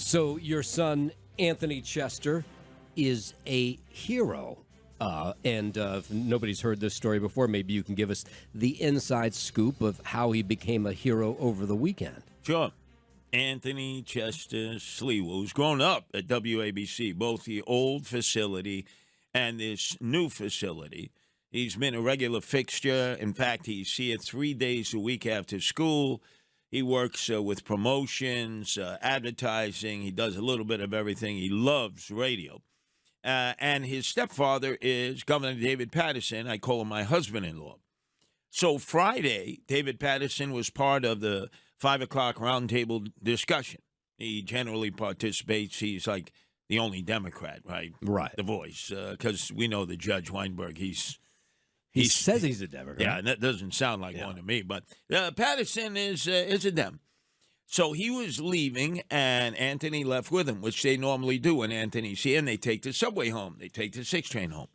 So your son, Anthony Chester, is a hero. And if nobody's heard this story before, maybe you can give us the inside scoop of how he became a hero over the weekend. Sure. Anthony Chester Sliwa, who's grown up at WABC, both the old facility and this new facility. He's been a regular fixture. In fact, he's here 3 days a week after school. He works with promotions, advertising. He does a little bit of everything. He loves radio. And his stepfather is Governor David Patterson. I call him my husband-in-law. So Friday, David Patterson was part of the 5 o'clock roundtable discussion. He generally participates. He's like the only Democrat, right? Right. The voice, because we know that Judge Weinberg, He says he's a Democrat. yeah, and that doesn't sound like one to me. But Patterson is a Dem. So he was leaving, and Anthony left with him, which they normally do when Anthony's here, and they take the subway home. They take the 6 train home.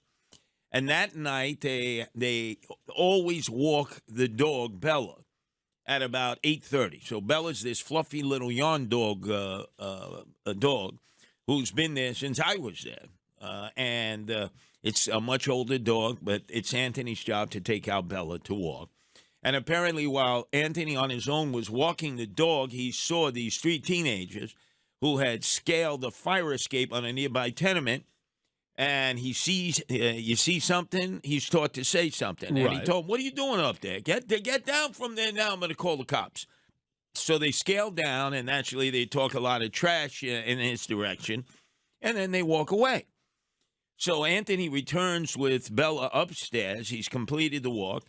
And that night, they always walk the dog, Bella, at about 8:30. So Bella's this fluffy little yarn dog, a dog, who's been there since I was there. And it's a much older dog, but it's Anthony's job to take out Bella to walk. And apparently while Anthony on his own was walking the dog, he saw these 3 teenagers who had scaled a fire escape on a nearby tenement. And he sees, you see something, he's taught to say something. And he told him, what are you doing up there? Get down from there now. I'm going to call the cops. So they scale down, and naturally they talk a lot of trash in his direction. And then they walk away. So Anthony returns with Bella upstairs. He's completed the walk.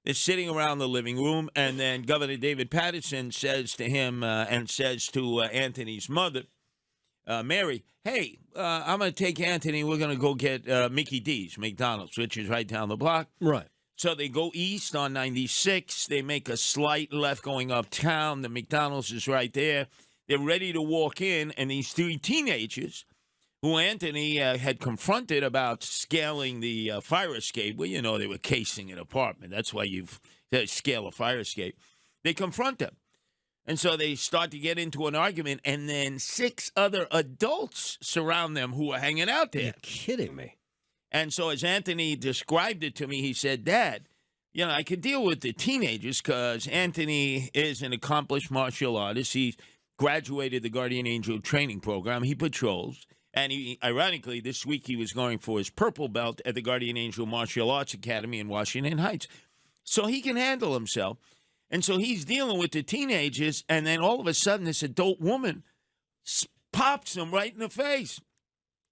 They're sitting around the living room. And then Governor David Patterson says to him and says to Anthony's mother, Mary, hey, I'm going to take Anthony. We're going to go get Mickey D's, McDonald's, which is right down the block. Right. So they go east on 96. They make a slight left going uptown. The McDonald's is right there. They're ready to walk in, and these 3 teenagers who Anthony had confronted about scaling the fire escape. Well, you know, they were casing an apartment. That's why you scale a fire escape. They confront them. And so they start to get into an argument, and then 6 other adults surround them who are hanging out there. You're kidding me. And so as Anthony described it to me, he said, Dad, you know, I could deal with the teenagers because Anthony is an accomplished martial artist. He graduated the Guardian Angel training program. He patrols. And he, ironically, this week he was going for his purple belt at the Guardian Angel Martial Arts Academy in Washington Heights. So he can handle himself. And so he's dealing with the teenagers, and then all of a sudden this adult woman pops him right in the face.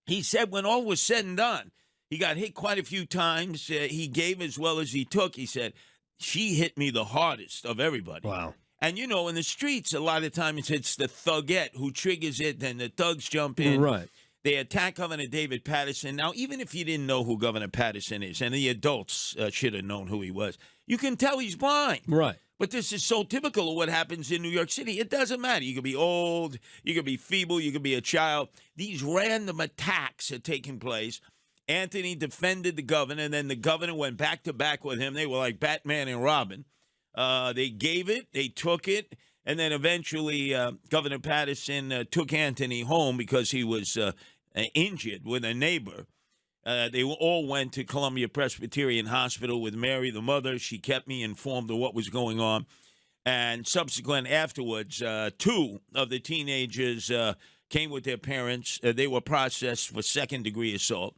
He said when all was said and done, he got hit quite a few times. He gave as well as he took. He said, she hit me the hardest of everybody. Wow. And, you know, in the streets, a lot of times it's the thugette who triggers it, then the thugs jump in. Right. They attack Governor David Patterson. Now, even if you didn't know who Governor Patterson is, and the adults should have known who he was, you can tell he's blind. Right. But this is so typical of what happens in New York City. It doesn't matter. You could be old, you could be feeble, you could be a child. These random attacks are taking place. Anthony defended the governor, and then the governor went back to back with him. They were like Batman and Robin. They gave it, they took it, and then eventually Governor Patterson took Anthony home because he was injured with a neighbor. They all went to Columbia Presbyterian Hospital with Mary, the mother. She kept me informed of what was going on. And subsequent afterwards, 2 of the teenagers came with their parents. They were processed for second-degree assault.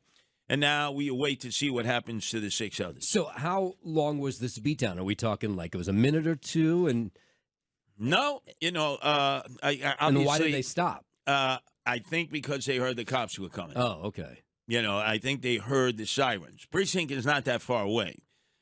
And now we await to see what happens to the 6 others. So how long was this beatdown? Are we talking like it was a minute or 2? And no, you know, and why did they stop? I think because they heard the cops were coming. Oh, okay. You know, I think they heard the sirens. Precinct is not that far away.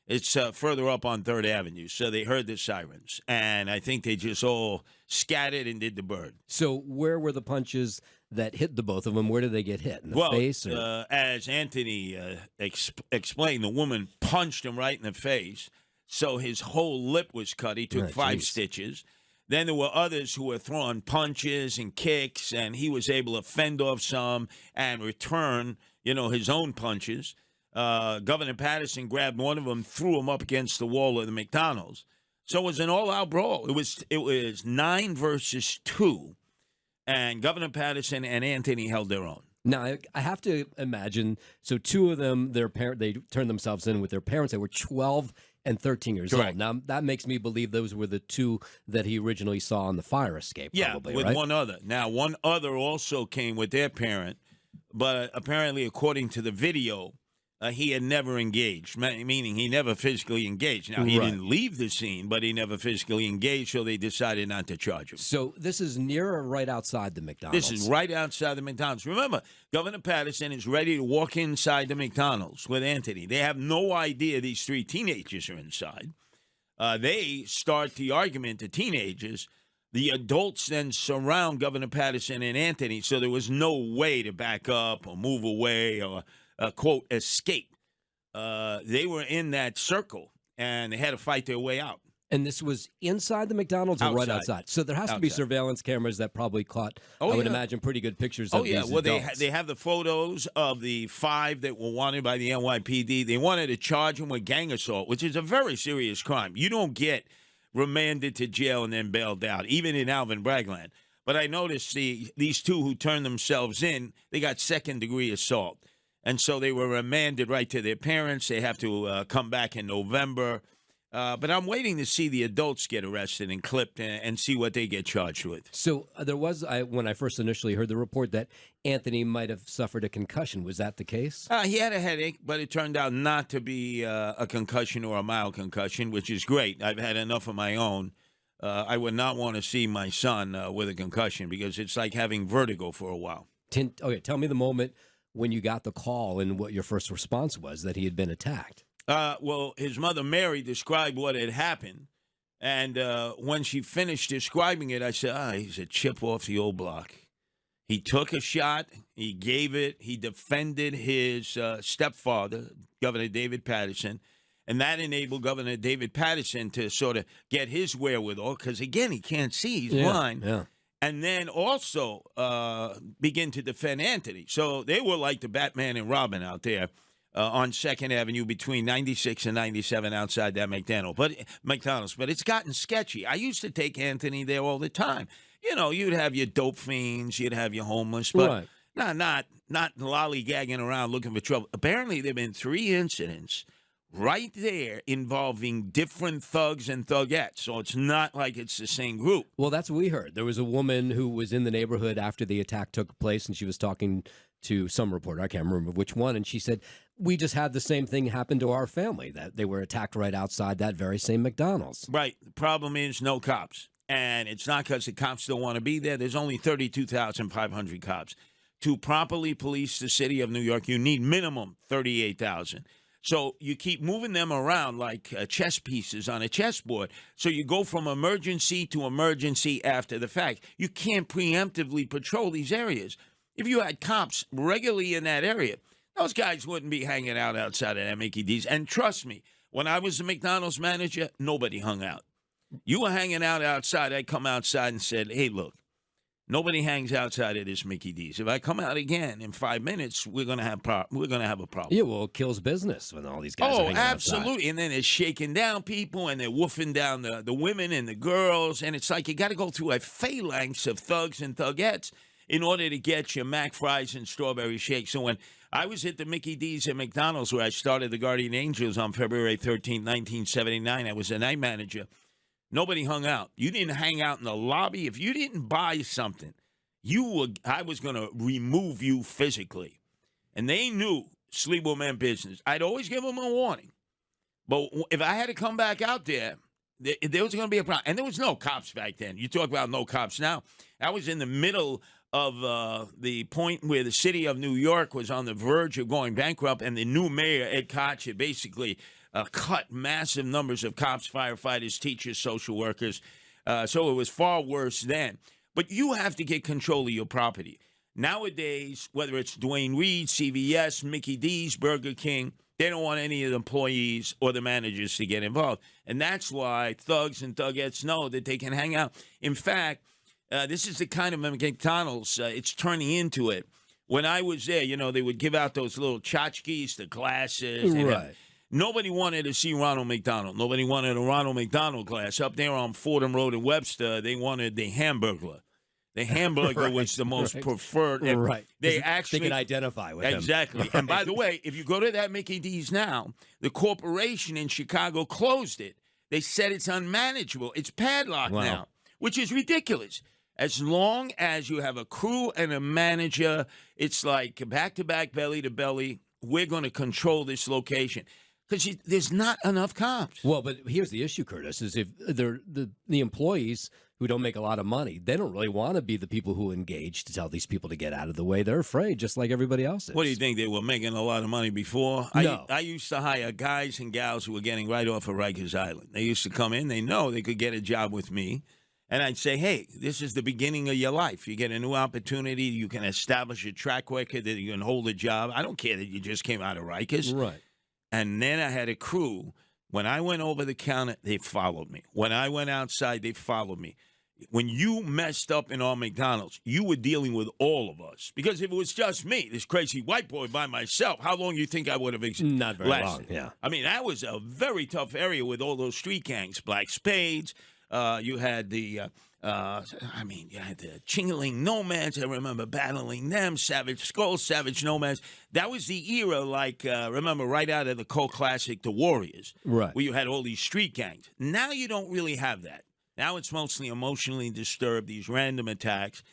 It's further up on 3rd Avenue. So they heard the sirens. And I think they just all scattered and did the bird. So where were the punches that hit the both of them? Where did they get hit? In the face? Or? As Anthony explained, the woman punched him right in the face. So his whole lip was cut. He took 5 stitches. Then there were others who were throwing punches and kicks, and he was able to fend off some and return, you know, his own punches. Governor Patterson grabbed one of them, threw him up against the wall of the McDonald's. So it was an all-out brawl. It was 9 versus 2. and Governor Patterson and Anthony held their own. Now, I have to imagine, so two of them, they turned themselves in with their parents. They were 12 and 13 years Correct. old. Now, that makes me believe those were the two that he originally saw on the fire escape, probably, with right? one other. Now, one other also came with their parent, but apparently, according to the video, he had never engaged, meaning he never physically engaged. Now, he didn't leave the scene, but he never physically engaged, so they decided not to charge him. So this is near or right outside the McDonald's? This is right outside the McDonald's. Remember, Governor Patterson is ready to walk inside the McDonald's with Anthony. They have no idea these three teenagers are inside. They start the argument to teenagers. The adults then surround Governor Patterson and Anthony, so there was no way to back up or move away or quote, escape. They were in that circle, and they had to fight their way out. And this was inside the McDonald's or right outside? So there has to be surveillance cameras that probably caught, I would imagine, pretty good pictures of these adults. They have the photos of the 5 that were wanted by the NYPD. They wanted to charge them with gang assault, which is a very serious crime. You don't get remanded to jail and then bailed out, even in Alvin Bragland. But I noticed these two who turned themselves in, they got second-degree assault. And so they were remanded right to their parents. They have to come back in November. But I'm waiting to see the adults get arrested and clipped and see what they get charged with. So there was, when I first initially heard the report, that Anthony might have suffered a concussion. Was that the case? He had a headache, but it turned out not to be a concussion or a mild concussion, which is great. I've had enough of my own. I would not want to see my son with a concussion because it's like having vertigo for a while. Okay, tell me the moment when you got the call and what your first response was that he had been attacked. Well, his mother, Mary, described what had happened. And when she finished describing it, I said, he's a chip off the old block. He took a shot. He gave it. He defended his stepfather, Governor David Patterson. And that enabled Governor David Patterson to sort of get his wherewithal because, again, he can't see. He's blind. Yeah. And then also begin to defend Anthony. So they were like the Batman and Robin out there on 2nd Avenue between 96 and 97 outside that McDonald's. But it's gotten sketchy. I used to take Anthony there all the time. You know, you'd have your dope fiends, you'd have your homeless, but not lollygagging around looking for trouble. Apparently, there have been 3 incidents right there involving different thugs and thugettes. So it's not like it's the same group. Well, that's what we heard. There was a woman who was in the neighborhood after the attack took place, and she was talking to some reporter. I can't remember which one. And she said, we just had the same thing happen to our family, that they were attacked right outside that very same McDonald's. Right. The problem is no cops. And it's not because the cops don't want to be there. There's only 32,500 cops. To properly police the city of New York, you need minimum 38,000. So you keep moving them around like chess pieces on a chessboard. So you go from emergency to emergency after the fact. You can't preemptively patrol these areas. If you had cops regularly in that area, those guys wouldn't be hanging out outside of that Mickey D's. And trust me, when I was the McDonald's manager, nobody hung out. You were hanging out outside. I'd come outside and said, hey, look, nobody hangs outside of this Mickey D's. If I come out again in 5 minutes, we're gonna have a problem. Yeah, well, it kills business when all these guys are hanging absolutely. outside. And then they're shaking down people and they're woofing down the women and the girls. And it's like you got to go through a phalanx of thugs and thugettes in order to get your mac fries and strawberry shakes. So when I was at the Mickey D's at McDonald's where I started the Guardian Angels on February 13, 1979, I was a night manager. Nobody hung out. You didn't hang out in the lobby. If you didn't buy something, I was going to remove you physically. And they knew Sliwa meant business. I'd always give them a warning. But if I had to come back out there was going to be a problem. And there was no cops back then. You talk about no cops now. I was in the middle of the point where the city of New York was on the verge of going bankrupt, and the new mayor, Ed Koch, had basically cut massive numbers of cops, firefighters, teachers, social workers. So it was far worse then. But you have to get control of your property. Nowadays, whether it's Dwayne Reed, CVS, Mickey D's, Burger King, they don't want any of the employees or the managers to get involved. And that's why thugs and thugettes know that they can hang out. In fact, this is the kind of McDonald's it's turning into it. When I was there, they would give out those little tchotchkes, the glasses. Right. Nobody wanted to see Ronald McDonald. Nobody wanted a Ronald McDonald glass. Up there on Fordham Road in Webster, they wanted the Hamburglar. The hamburger was the most preferred. Right. They actually can identify with him. Exactly. Right. And by the way, if you go to that Mickey D's now, the corporation in Chicago closed it. They said it's unmanageable. It's padlocked now, which is ridiculous. As long as you have a crew and a manager, it's like back-to-back, belly-to-belly, we're going to control this location. Because there's not enough cops. Well, but here's the issue, Curtis, is if they're the employees who don't make a lot of money, they don't really want to be the people who engage to tell these people to get out of the way. They're afraid, just like everybody else is. What do you think? They were making a lot of money before? No. I used to hire guys and gals who were getting right off of Rikers Island. They used to come in. They know they could get a job with me. And I'd say, hey, this is the beginning of your life. You get a new opportunity. You can establish a track record that you can hold a job. I don't care that you just came out of Rikers. Right. And then I had a crew. When I went over the counter, they followed me. When I went outside, they followed me. When you messed up in our McDonald's, you were dealing with all of us. Because if it was just me, this crazy white boy by myself, how long do you think I would have lasted? Not very long, yeah. I mean, that was a very tough area with all those street gangs, Black Spades. You had you had the Chingling Nomads. I remember battling them, Savage Skulls, Savage Nomads. That was the era, remember, right out of the cult classic, The Warriors, right, where you had all these street gangs. Now you don't really have that. Now it's mostly emotionally disturbed, these random attacks.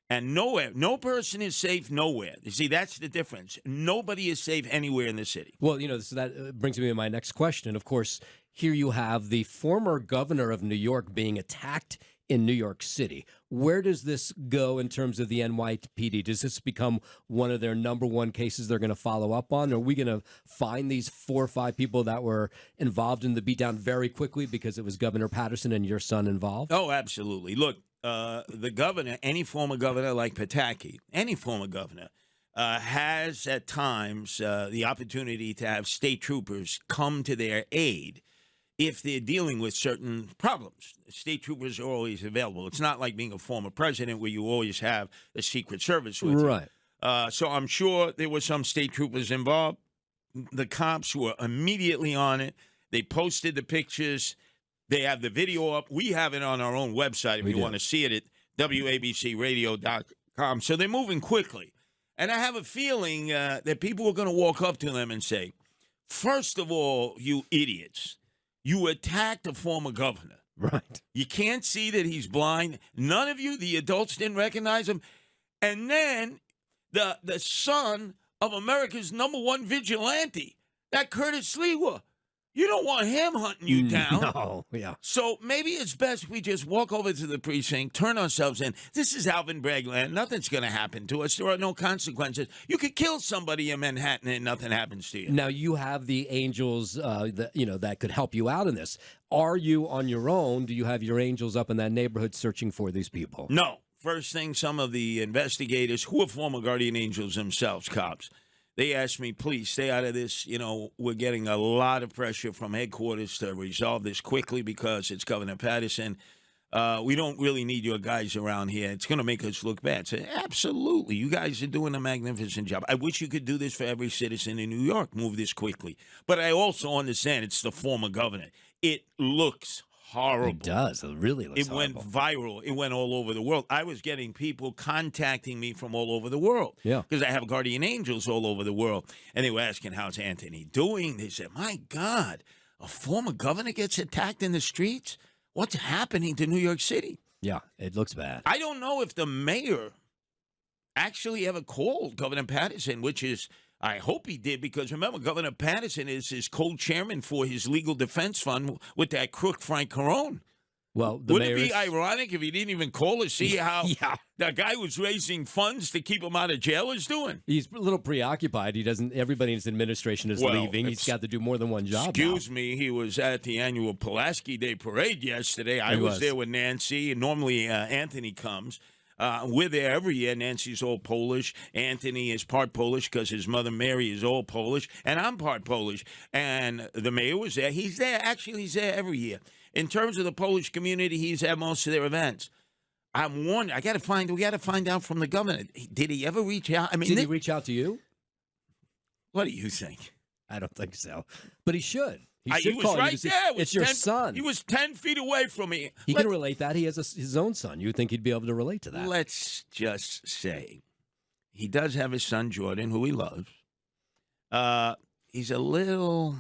And no person is safe nowhere. You see, that's the difference. Nobody is safe anywhere in the city. Well, so that brings me to my next question. Of course, here you have the former governor of New York being attacked in New York City. Where does this go in terms of the NYPD? Does this become one of their number one cases they're going to follow up on? Are we going to find these 4 or 5 people that were involved in the beatdown very quickly because it was Governor Patterson and your son involved? Oh, absolutely. Look, the governor, any former governor like Pataki, any former governor, has at times the opportunity to have state troopers come to their aid if they're dealing with certain problems. State troopers are always available. It's not like being a former president where you always have the Secret Service with right. you. So I'm sure there were some state troopers involved. The cops were immediately on it. They posted the pictures. They have the video up. We have it on our own website if you want to see it at WABCRadio.com. So they're moving quickly. And I have a feeling that people are going to walk up to them and say, first of all, you idiots, you attacked a former governor. Right. You can't see that he's blind. None of you, the adults, didn't recognize him. And then the son of America's #1 vigilante, that Curtis Sliwa, you don't want him hunting you down. No, yeah. So maybe it's best we just walk over to the precinct, turn ourselves in. This is Alvin Bragg land. Nothing's going to happen to us. There are no consequences. You could kill somebody in Manhattan and nothing happens to you. Now, you have the angels that could help you out in this. Are you on your own? Do you have your angels up in that neighborhood searching for these people? No. First thing, some of the investigators, who are former guardian angels themselves, cops, they asked me, please stay out of this. We're getting a lot of pressure from headquarters to resolve this quickly because it's Governor Patterson. We don't really need your guys around here. It's going to make us look bad. So, absolutely. You guys are doing a magnificent job. I wish you could do this for every citizen in New York, move this quickly. But I also understand it's the former governor. It looks horrible. It does. It really looks horrible. It went viral. It went all over the world. I was getting people contacting me from all over the world. Yeah. Because I have guardian angels all over the world. And they were asking, how's Anthony doing? They said, my God, a former governor gets attacked in the streets? What's happening to New York City? Yeah, it looks bad. I don't know if the mayor actually ever called Governor Patterson, which is, I hope he did, because remember, Governor Patterson is his co-chairman for his legal defense fund with that crook Frank Carone. Well, Wouldn't it be ironic if he didn't even call to see how yeah. that guy who's raising funds to keep him out of jail is doing? He's a little preoccupied. Everybody in his administration is leaving. He's got to do more than one job. Excuse me, he was at the annual Pulaski Day Parade yesterday. I was there with Nancy, and normally Anthony comes. We're there every year. Nancy's all Polish. Anthony is part Polish because his mother Mary is all Polish. And I'm part Polish. And the mayor was there. He's there. Actually, he's there every year. In terms of the Polish community, he's at most of their events. I'm wondering. We got to find out from the governor. Did he ever reach out? I mean, did he reach out to you? What do you think? I don't think so. But he should. He He should was call you right to see- there. It was It's your 10 son. He was 10 feet away from me. He can relate that. He has his own son. You would think he'd be able to relate to that. Let's just say he does have his son, Jordan, who he loves. He's a little,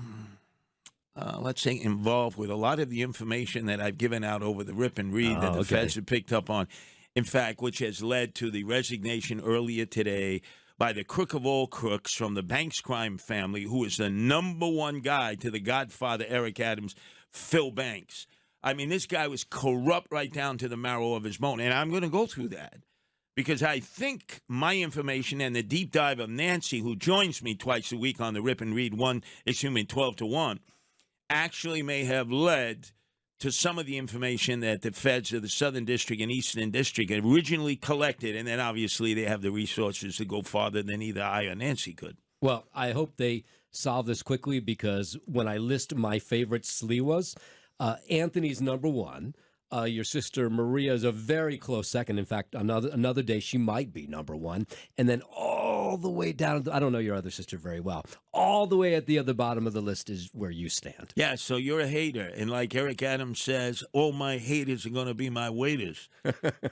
let's say, involved with a lot of the information that I've given out over the rip and read that the feds have picked up on. In fact, which has led to the resignation earlier today by the crook of all crooks from the Banks crime family, who is the number one guy to the godfather, Eric Adams, Phil Banks. I mean, this guy was corrupt right down to the marrow of his bone. And I'm going to go through that because I think my information and the deep dive of Nancy, who joins me twice a week on the Rip and Read 12 to 1, actually may have led to some of the information that the feds of the Southern District and Eastern District originally collected, and then obviously they have the resources to go farther than either I or Nancy could. Well, I hope they solve this quickly because when I list my favorite Sliwas, Anthony's number one. Your sister Maria is a very close second. In fact, another day she might be number one. And then all the way down, I don't know your other sister very well, all the way at the other bottom of the list is where you stand. Yeah, so you're a hater. And like Eric Adams says, all my haters are going to be my waiters.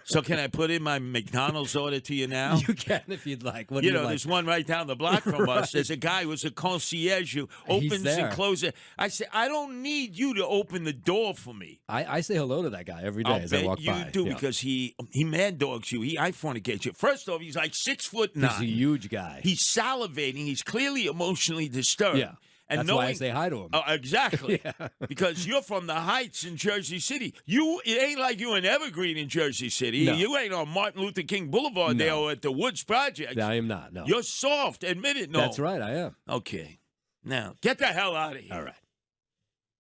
So can I put in my McDonald's order to you now? You can if you'd like. What do you like? There's one right down the block from us. There's a guy who's a concierge who opens and closes. I say, I don't need you to open the door for me. I say hello to that guy every day as I walk by. You do because he mad dogs you. I fornicate you. First off, he's like 6'9". He's a huge guy. He's salivating. He's clearly emotionally disturbed. Yeah. And that's why I say hi to him. Oh, exactly. Yeah. Because you're from the Heights in Jersey City. It ain't like you in Evergreen in Jersey City. No. You ain't on Martin Luther King Boulevard there or at the Woods Project. I am not, no. You're soft. Admit it, no. That's right, I am. Okay. Now, get the hell out of here. All right.